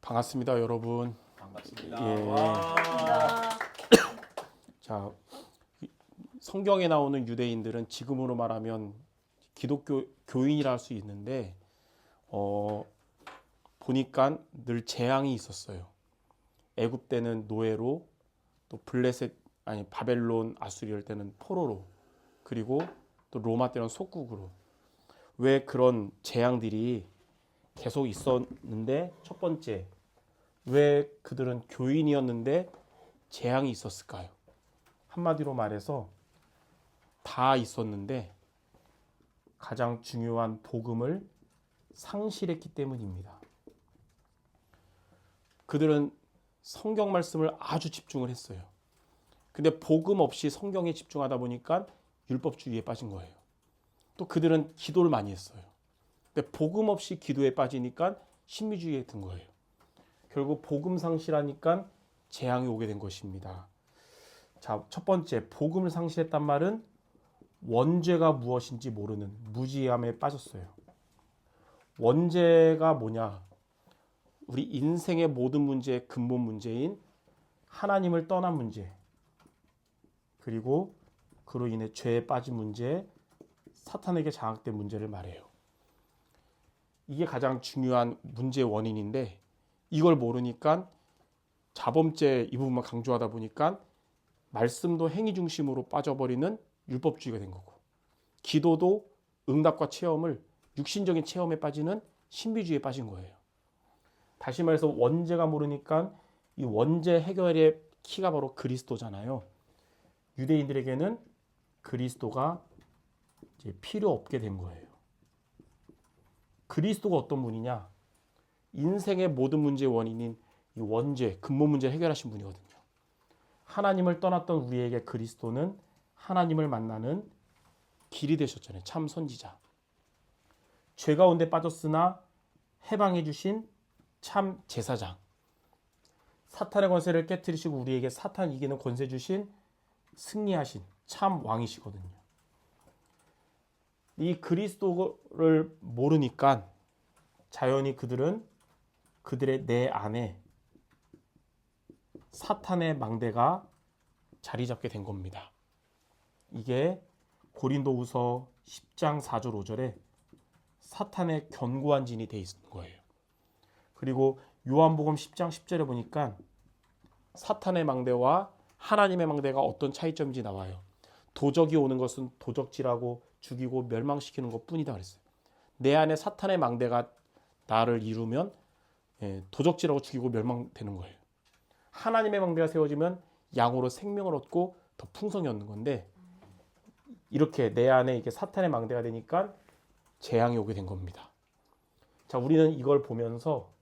반갑습니다, 여러분. 반갑습니다. 예. 와. 자, 성경에 나오는 유대인들은 지금으로 말하면 기독교 교인이라 할 수 있는데 보니까 늘 재앙이 있었어요. 애굽 때는 노예로, 또 바벨론, 아수리올 때는 포로로, 그리고 또 로마 때는 속국으로. 왜 그런 재앙들이 계속 있었는데, 첫 번째, 왜 그들은 교인이었는데 재앙이 있었을까요? 한마디로 말해서 다 있었는데 가장 중요한 복음을 상실했기 때문입니다. 그들은 성경 말씀을 아주 집중을 했어요. 근데 복음 없이 성경에 집중하다 보니까 율법주의에 빠진 거예요. 또 그들은 기도를 많이 했어요. 근데 복음 없이 기도에 빠지니까 신비주의에 든 거예요. 결국 복음 상실하니까 재앙이 오게 된 것입니다. 자, 첫 번째, 복음을 상실했단 말은 원죄가 무엇인지 모르는 무지함에 빠졌어요. 원죄가 뭐냐? 우리 인생의 모든 문제의 근본 문제인 하나님을 떠난 문제, 그리고 그로 인해 죄에 빠진 문제, 사탄에게 장악된 문제를 말해요. 이게 가장 중요한 문제의 원인인데, 이걸 모르니까 자범죄 이 부분만 강조하다 보니까 말씀도 행위 중심으로 빠져버리는 율법주의가 된 거고, 기도도 응답과 체험을 육신적인 체험에 빠지는 신비주의에 빠진 거예요. 다시 말해서 원죄가 모르니까 이 원죄 해결의 키가 바로 그리스도잖아요. 유대인들에게는 그리스도가 이제 필요 없게 된 거예요. 그리스도가 어떤 분이냐? 인생의 모든 문제의 원인인 이 원죄, 근본 문제를 해결하신 분이거든요. 하나님을 떠났던 우리에게 그리스도는 하나님을 만나는 길이 되셨잖아요. 참 선지자. 죄 가운데 빠졌으나 해방해 주신 참 제사장. 사탄의 권세를 깨뜨리시고 우리에게 사탄 이기는 권세 주신 승리하신 참 왕이시거든요. 이 그리스도를 모르니까 자연히 그들은 그들의 내 안에 사탄의 망대가 자리 잡게 된 겁니다. 이게 고린도후서 10장 4절 5절에 사탄의 견고한 진이 돼 있는 거예요. 그리고 요한복음 10장 10절에 보니까 사탄의 망대와 하나님의 망대가 어떤 차이점인지 나와요. 도적이 오는 것은 도적질하고 죽이고 멸망시키는 것뿐이다 그랬어요. 내 안에 사탄의 망대가 나를 이루면 도적질하고 죽이고 멸망되는 거예요. 하나님의 망대가 세워지면 양으로 생명을 얻고 더 풍성히 얻는 건데, 이렇게 내 안에 이게 사탄의 망대가 되니까 재앙이 오게 된 겁니다. 자, 우리는 이걸 보면서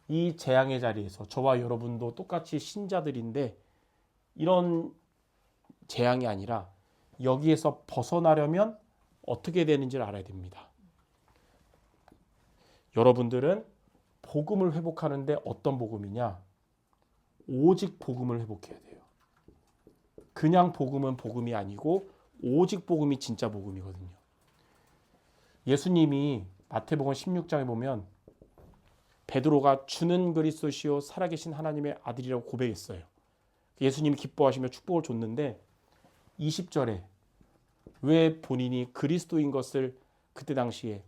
이 재앙의 자리에서 저와 여러분도 똑같이 신자들인데 이런 재앙이 아니라 여기에서 벗어나려면 어떻게 되는지를 알아야 됩니다. 여러분들은 복음을 회복하는데 어떤 복음이냐? 오직 복음을 회복해야 돼요. 그냥 복음은 복음이 아니고 오직 복음이 진짜 복음이거든요. 예수님이 마태복음 16장에 보면 베드로가 주는 그리스도시요 살아계신 하나님의 아들이라고 고백했어요. 예수님이 기뻐하시며 축복을 줬는데 20절에 왜 본인이 그리스도인 것을 그때 당시에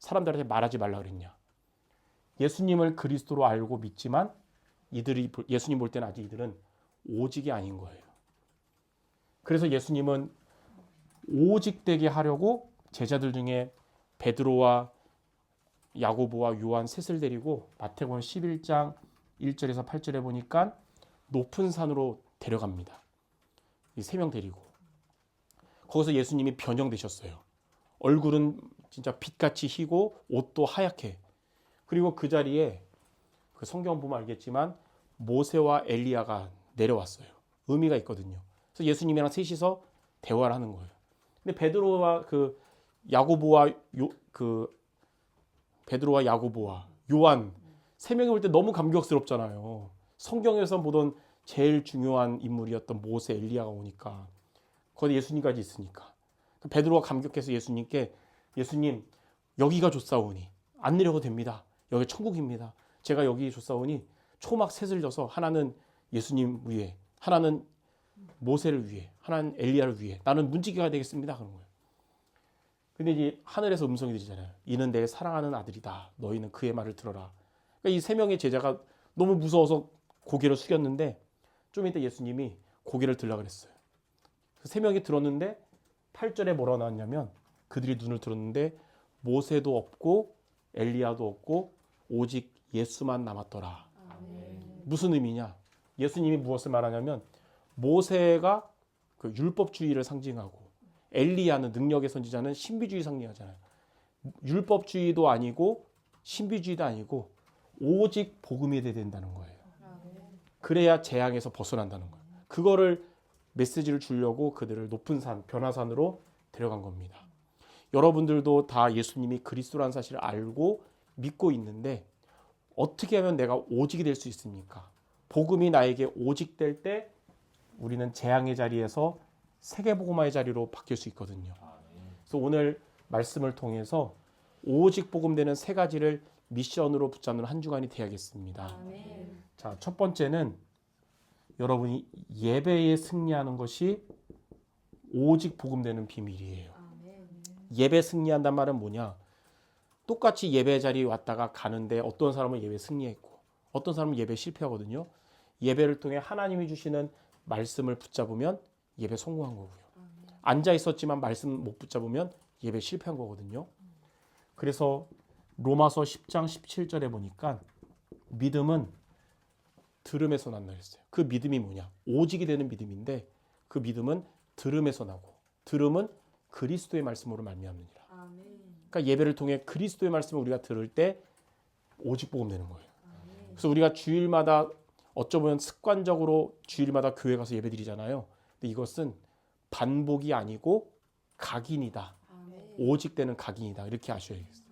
사람들한테 말하지 말라 그랬냐? 예수님을 그리스도로 알고 믿지만 이들이 예수님 볼 때는 아직 이들은 오직이 아닌 거예요. 그래서 예수님은 오직 되게 하려고 제자들 중에 베드로와 야고보와 요한 셋을 데리고 마태복음 11장 1절에서 8절에 보니까 높은 산으로 데려갑니다. 이 세 명 데리고 거기서 예수님이 변형되셨어요. 얼굴은 진짜 빛같이 희고 옷도 하얗게. 그리고 그 자리에 그 성경 보면 알겠지만 모세와 엘리야가 내려왔어요. 의미가 있거든요. 그래서 예수님이랑 셋이서 대화를 하는 거예요. 근데 베드로와 야고보와 요한 세 명이 볼 때 너무 감격스럽잖아요. 성경에서 보던 제일 중요한 인물이었던 모세, 엘리야가 오니까 거기 예수님까지 있으니까 베드로가 감격해서 예수님께, 예수님 여기가 좋사오니 안 내려도 됩니다. 여기 천국입니다. 제가 여기 줬사오니 초막 셋을 져서 하나는 예수님 위해, 하나는 모세를 위해, 하나는 엘리야를 위해 나는 문지기가 되겠습니다. 그런 거예요. 근데 이제 하늘에서 음성이 들리잖아요. 이는 내 사랑하는 아들이다. 너희는 그의 말을 들어라. 그러니까 이 세 명의 제자가 너무 무서워서 고개를 숙였는데 좀 이따 예수님이 고개를 들라 그랬어요. 그 세 명이 들었는데 8절에 뭐라고 나왔냐면 그들이 눈을 들었는데 모세도 없고 엘리야도 없고 오직 예수만 남았더라. 무슨 의미냐? 예수님이 무엇을 말하냐면 모세가 그 율법주의를 상징하고 엘리야는 능력의 선지자는 신비주의 상징하잖아요. 율법주의도 아니고 신비주의도 아니고 오직 복음이 돼야 된다는 거예요. 그래야 재앙에서 벗어난다는 거예요. 그거를 메시지를 주려고 그들을 높은 산, 변화산으로 데려간 겁니다. 여러분들도 다 예수님이 그리스도라는 사실을 알고 믿고 있는데 어떻게 하면 내가 오직이 될 수 있습니까? 복음이 나에게 오직 될 때 우리는 재앙의 자리에서 세계복음화의 자리로 바뀔 수 있거든요. 그래서 오늘 말씀을 통해서 오직 복음되는 세 가지를 미션으로 붙잡는 한 주간이 되야겠습니다. 자, 첫 번째는 여러분이 예배에 승리하는 것이 오직 복음되는 비밀이에요. 예배 승리한단 말은 뭐냐? 똑같이 예배 자리에 왔다가 가는데 어떤 사람은 예배 승리했고 어떤 사람은 예배 실패하거든요. 예배를 통해 하나님이 주시는 말씀을 붙잡으면 예배 성공한 거고요. 앉아 있었지만 말씀 못 붙잡으면 예배 실패한 거거든요. 그래서 로마서 10장 17절에 보니까 믿음은 들음에서 난다 했어요. 그 믿음이 뭐냐? 오직이 되는 믿음인데 그 믿음은 들음에서 나고 들음은 그리스도의 말씀으로 말미암느니라. 그러니까 예배를 통해 그리스도의 말씀을 우리가 들을 때 오직 복음 되는 거예요. 그래서 우리가 주일마다 어쩌면 습관적으로 주일마다 교회 가서 예배 드리잖아요. 근데 이것은 반복이 아니고 각인이다. 오직 되는 각인이다. 이렇게 아셔야겠어요.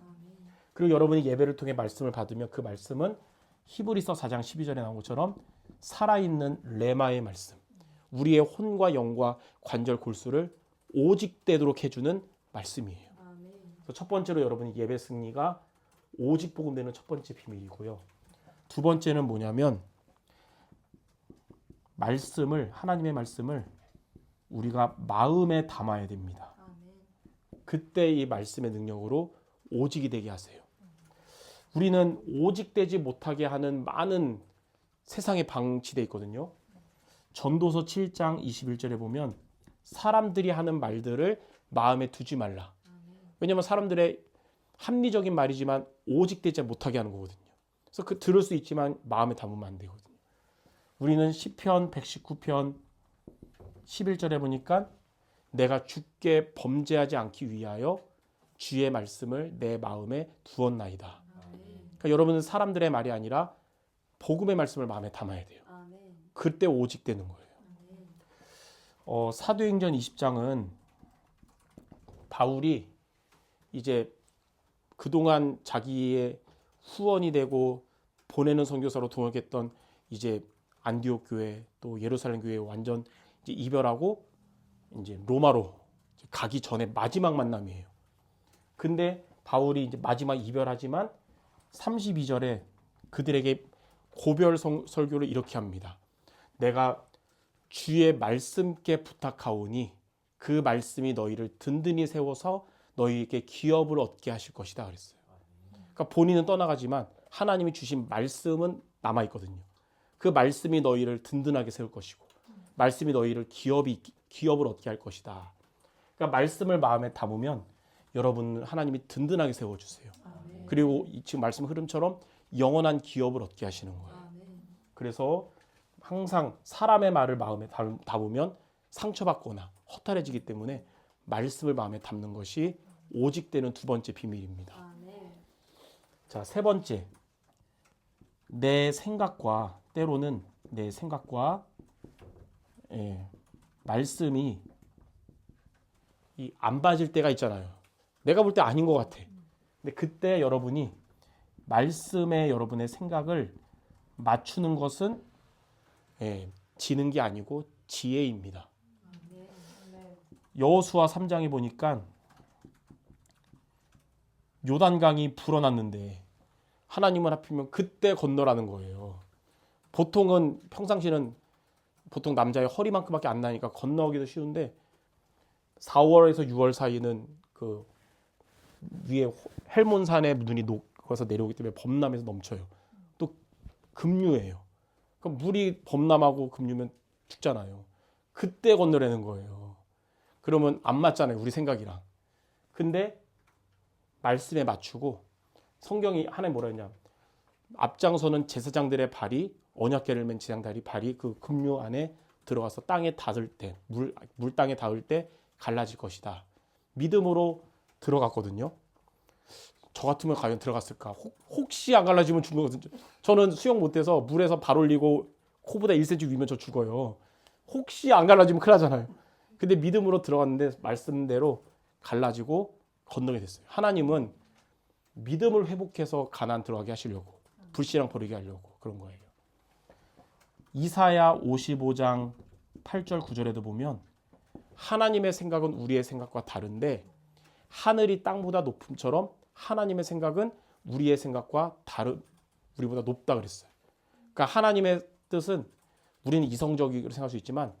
그리고 여러분이 예배를 통해 말씀을 받으면 그 말씀은 히브리서 4장 12절에 나온 것처럼 살아있는 레마의 말씀. 우리의 혼과 영과 관절 골수를 오직되도록 해주는 말씀이에요. 그래서 첫 번째로 여러분이 예배 승리가 오직 복음되는 첫 번째 비밀이고요. 두 번째는 뭐냐면 말씀을 하나님의 말씀을 우리가 마음에 담아야 됩니다. 그때 이 말씀의 능력으로 오직이 되게 하세요. 우리는 오직되지 못하게 하는 많은 세상에 방치되어 있거든요. 전도서 7장 21절에 보면 사람들이 하는 말들을 마음에 두지 말라. 왜냐하면 사람들의 합리적인 말이지만 오직되지 못하게 하는 거거든요. 그래서 그 들을 수 있지만 마음에 담으면 안 되거든요. 우리는 시편 119편 11절에 보니까 내가 주께 범죄하지 않기 위하여 주의 말씀을 내 마음에 두었나이다. 그러니까 여러분은 사람들의 말이 아니라 복음의 말씀을 마음에 담아야 돼요. 그때 오직되는 거예요. 사도행전 20장은 바울이 이제 그동안 자기의 후원이 되고 보내는 선교사로 동역했던 이제 안디옥 교회 또 예루살렘 교회 완전 이제 이별하고 이제 로마로 가기 전에 마지막 만남이에요. 근데 바울이 이제 마지막 이별하지만 32절에 그들에게 고별 설교를 이렇게 합니다. 내가 주의 말씀께 부탁하오니 그 말씀이 너희를 든든히 세워서 너희에게 기업을 얻게 하실 것이다 그랬어요. 그러니까 본인은 떠나가지만 하나님이 주신 말씀은 남아있거든요. 그 말씀이 너희를 든든하게 세울 것이고 말씀이 너희를 기업을 얻게 할 것이다. 그러니까 말씀을 마음에 담으면 여러분 하나님이 든든하게 세워주세요. 그리고 지금 말씀 흐름처럼 영원한 기업을 얻게 하시는 거예요. 그래서 항상 사람의 말을 마음에 담으면 상처받거나 허탈해지기 때문에 말씀을 마음에 담는 것이 오직되는 두 번째 비밀입니다. 자, 세 번째. 내 생각과 때로는 내 생각과 말씀이 안 맞을 때가 있잖아요. 내가 볼 때 아닌 것 같아. 근데 그때 여러분이 말씀에 여러분의 생각을 맞추는 것은 지는 게 아니고 지혜입니다. 여호수아 3장에 보니까 요단강이 불어났는데 하나님은 하필이면 그때 건너라는 거예요. 보통은 평상시는 보통 남자의 허리만큼밖에 안 나니까 건너기도 쉬운데 4월에서 6월 사이는 그 위에 헬몬산에 눈이 녹아서 내려오기 때문에 범람에서 넘쳐요. 또 급류예요. 그럼 물이 범람하고 급류면 죽잖아요. 그때 건너라는 거예요. 그러면 안 맞잖아요. 우리 생각이랑. 근데 말씀에 맞추고 성경이 하나님 뭐라 했냐. 앞장서는 제사장들의 발이 언약궤를 맨 제사장들이 발이 그 급류 안에 들어가서 땅에 닿을 때 물 땅에 닿을 때 갈라질 것이다. 믿음으로 들어갔거든요. 저 같으면 과연 들어갔을까? 혹시 안 갈라지면 죽는 거거든요. 저는 수영 못해서 물에서 발 올리고 코보다 1cm 위면 저 죽어요. 혹시 안 갈라지면 큰일 나잖아요. 근데 믿음으로 들어갔는데 말씀대로 갈라지고 건너게 됐어요. 하나님은 믿음을 회복해서 가나안 들어가게 하시려고 불신앙 버리게 하려고 그런 거예요. 이사야 55장 8절 9절에도 보면 하나님의 생각은 우리의 생각과 다른데 하늘이 땅보다 높음처럼 하나님의 생각은 우리의 생각과 우리보다 높다 그랬어요. 그러니까 하나님의 뜻은 우리는 이성적이라고 생각할 수 있지만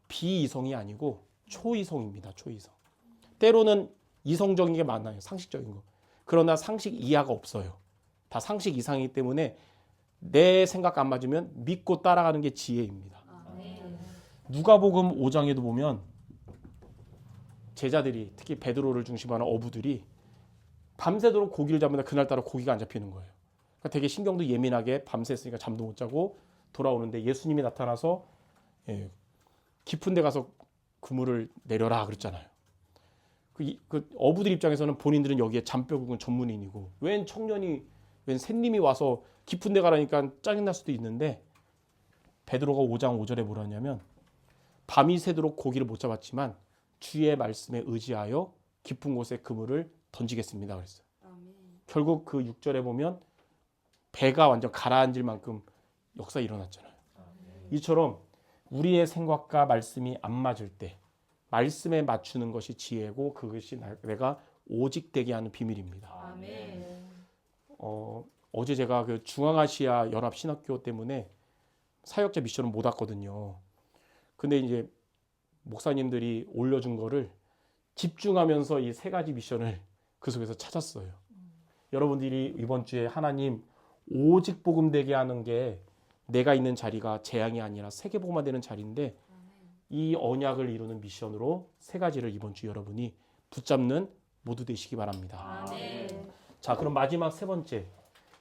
비이성이 아니고 초이성입니다. 초이성. 때로는 이성적인 게 많아요. 상식적인 거. 그러나 상식 이하가 없어요. 다 상식 이상이기 때문에 내 생각 안 맞으면 믿고 따라가는 게 지혜입니다. 누가복음 5장에도 보면 제자들이 특히 베드로를 중심으로 하는 어부들이 밤새도록 고기를 잡는데 그날따라 고기가 안 잡히는 거예요. 그러니까 되게 신경도 예민하게 밤새으니까 잠도 못 자고 돌아오는데 예수님이 나타나서 깊은 데 가서 그물을 내려라 그랬잖아요. 그 어부들 입장에서는 본인들은 여기에 잠벼국은 전문인이고 웬 샌님이 와서 깊은 데 가라니까 짜증날 수도 있는데 베드로가 5장 5절에 뭐라 하냐면 밤이 새도록 고기를 못 잡았지만 주의 말씀에 의지하여 깊은 곳에 그물을 던지겠습니다 그랬어요. 결국 그 6절에 보면 배가 완전 가라앉을 만큼 역사 일어났잖아요. 이처럼 우리의 생각과 말씀이 안 맞을 때 말씀에 맞추는 것이 지혜고 그것이 내가 오직 되게 하는 비밀입니다. 어제 제가 그 중앙아시아 연합 신학교 때문에 사역자 미션을 못 왔거든요. 근데 이제 목사님들이 올려준 거를 집중하면서 이 세 가지 미션을 그 속에서 찾았어요. 여러분들이 이번 주에 하나님 오직 복음 되게 하는 게 내가 있는 자리가 재앙이 아니라 세계복음화 되는 자리인데 이 언약을 이루는 미션으로 세 가지를 이번 주 여러분이 붙잡는 모두 되시기 바랍니다. 자, 그럼 마지막 세 번째.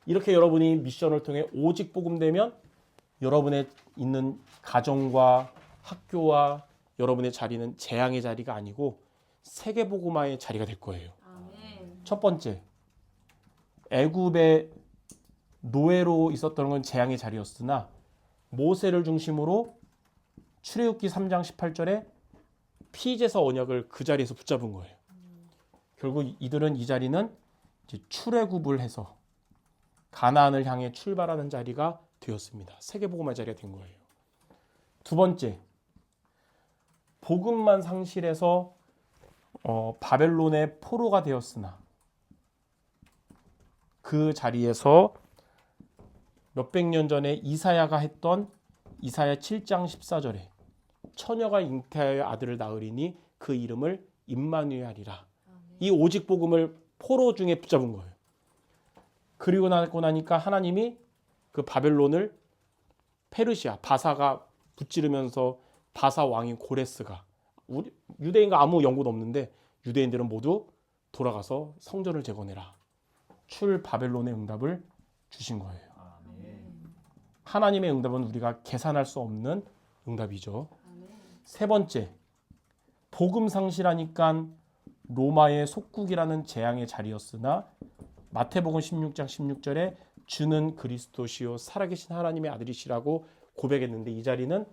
이렇게 여러분이 미션을 통해 오직 복음 되면 여러분의 있는 가정과 학교와 여러분의 자리는 재앙의 자리가 아니고 세계복음화의 자리가 될 거예요. 첫 번째, 애굽의 노예로 있었던 건 재앙의 자리였으나 모세를 중심으로 출애굽기 3장 18절에 피제사 언약을 그 자리에서 붙잡은 거예요. 결국 이들은 이 자리는 이제 출애굽을 해서 가나안을 향해 출발하는 자리가 되었습니다. 세계복음화 자리가 된 거예요. 두 번째, 복음만 상실해서 바벨론의 포로가 되었으나 그 자리에서 몇백 년 전에 이사야가 했던 이사야 7장 14절에 처녀가 잉태하여 아들을 낳으리니 그 이름을 임마누엘 하리라. 이 오직 복음을 포로 중에 붙잡은 거예요. 그리고 나니까 하나님이 그 바벨론을 페르시아 바사가 붙지르면서 바사 왕인 고레스가 유대인과 아무 연고도 없는데 유대인들은 모두 돌아가서 성전을 재건해라. 출 바벨론의 응답을 주신 거예요. 하나님의 응답은 우리가 계산할 수 없는 응답이죠. 세 번째, 복음 상실하니까 로마의 속국이라는 재앙의 자리였으나 마태복음 16장 16절에 주는 그리스도시요 살아계신 하나님의 아들이시라고 고백했는데 이 자리는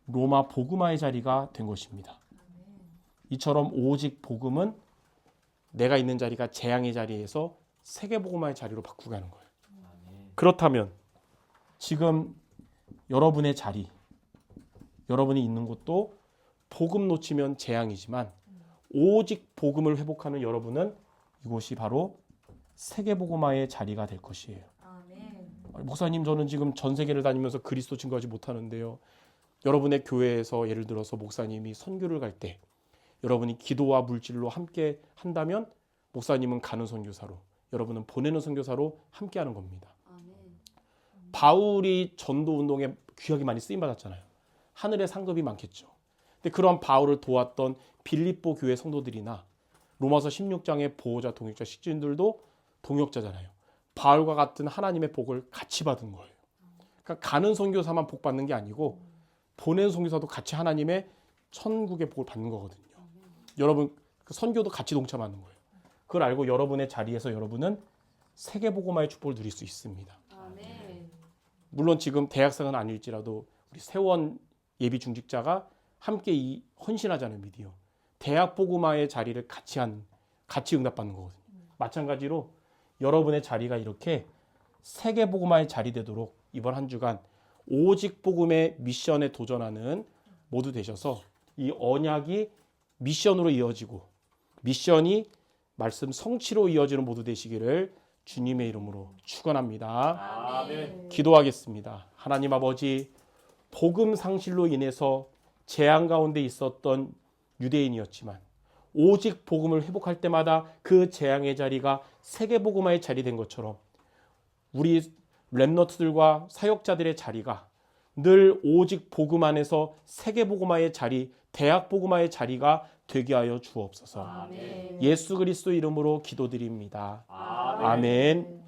로마 복음화의 자리가 된 것입니다. 이처럼 오직 복음은 내가 있는 자리가 재앙의 자리에서 세계복음화의 자리로 바꾸게 하는 거예요. 그렇다면 지금 여러분의 자리, 여러분이 있는 곳도 복음 놓치면 재앙이지만 오직 복음을 회복하는 여러분은 이곳이 바로 세계복음화의 자리가 될 것이에요. 아멘. 목사님, 저는 지금 전 세계를 다니면서 그리스도 증거하지 못하는데요. 여러분의 교회에서 예를 들어서 목사님이 선교를 갈 때 여러분이 기도와 물질로 함께 한다면 목사님은 가는 선교사로, 여러분은 보내는 선교사로 함께 하는 겁니다. 아멘. 바울이 전도 운동에 귀하게 많이 쓰임 받았잖아요. 하늘의 상급이 많겠죠. 근데 그런 바울을 도왔던 빌립보 교회 성도들이나 로마서 16장의 보호자, 동역자, 식주인들도 동역자잖아요. 바울과 같은 하나님의 복을 같이 받은 거예요. 그러니까 가는 선교사만 복 받는 게 아니고 보낸 선교사도 같이 하나님의 천국의 복을 받는 거거든요. 여러분, 그 선교도 같이 동참하는 거예요. 그걸 알고 여러분의 자리에서 여러분은 세계복음화의 축복을 누릴 수 있습니다. 아멘. 물론 지금 대학생은 아닐지라도 우리 세원 예비 중직자가 함께 이 헌신하자는 미디어, 대학 복음화의 자리를 같이 응답받는 거거든요. 마찬가지로 여러분의 자리가 이렇게 세계 복음화의 자리 되도록 이번 한 주간 오직 복음의 미션에 도전하는 모두 되셔서 이 언약이 미션으로 이어지고 미션이 말씀 성취로 이어지는 모두 되시기를 주님의 이름으로 축원합니다. 아멘. 기도하겠습니다. 하나님 아버지, 복음 상실로 인해서 재앙 가운데 있었던 유대인이었지만 오직 복음을 회복할 때마다 그 재앙의 자리가 세계 복음화의 자리 된 것처럼 우리 렘너트들과 사역자들의 자리가 늘 오직 복음 안에서 세계 복음화의 자리, 대학 복음화의 자리가 되게 하여 주옵소서. 아멘. 예수 그리스도 이름으로 기도드립니다. 아멘. 아멘.